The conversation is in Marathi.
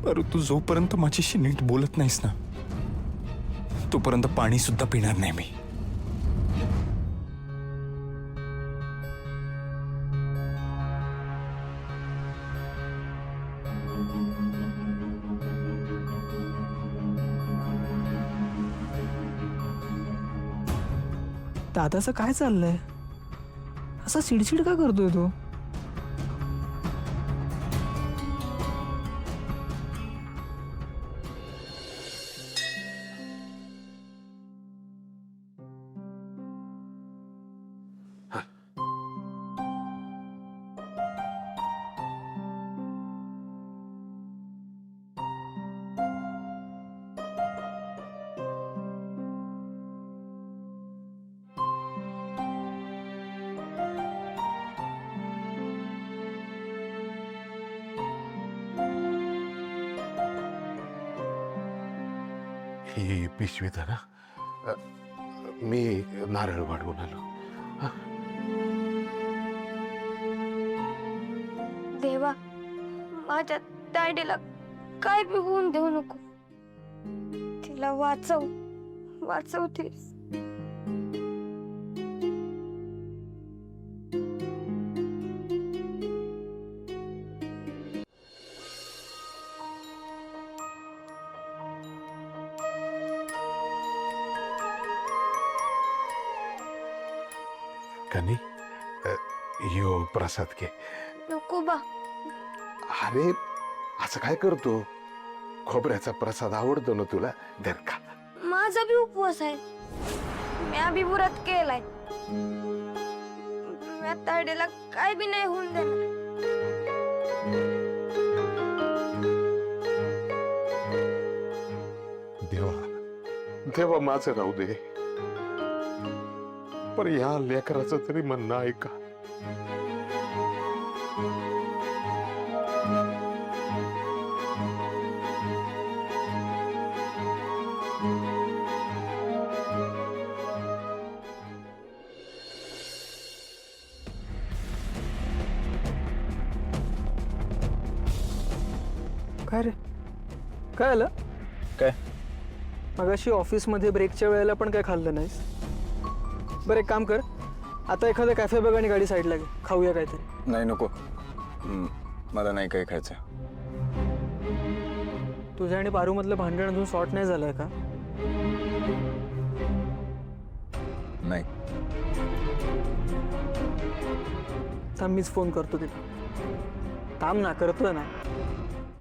पर तू जोपर्यंत माझ्याशी नीट बोलत नाहीस ना, तोपर्यंत पाणी सुद्धा पिणार नाही मी. दादाचं काय चाललंय? असा चिडचिड का करतोय तो? ही पिशवी धरा. मी नारळ वाढवून आलो. देवा, माझ्या तायडीला काय बी होऊन देऊ नको. तिला वाचवतीस. कनी यो प्रसाद घे. नको बा. अरे असं काय करतो? खोबऱ्याचा प्रसाद आवडतो ना तुला? धर खा. माझा बी उपवास आहे. म्या बी व्रत केलाय. म्या तायडीला काय बी नाही होऊन देणार. देवा माझं राहू दे, पण या लेकराचं तरी म्हणणं ऐका. काय रे? काय आलं? काय? मगाशी ऑफिसमध्ये ब्रेकच्या वेळेला पण काय खाल्लं नाहीस? बरं एक काम कर, आता एखादा कॅफे बघ आणि गाडी साईडला घे, खाऊया काहीतरी. नाही नको. मला नाही काही खायचं. तुझ्या आणि पारूमधलं भांडण अजून सॉर्ट नाही झालंय का? नाही. थांब मीच फोन करतो तिला. थांब ना, करतोय ना.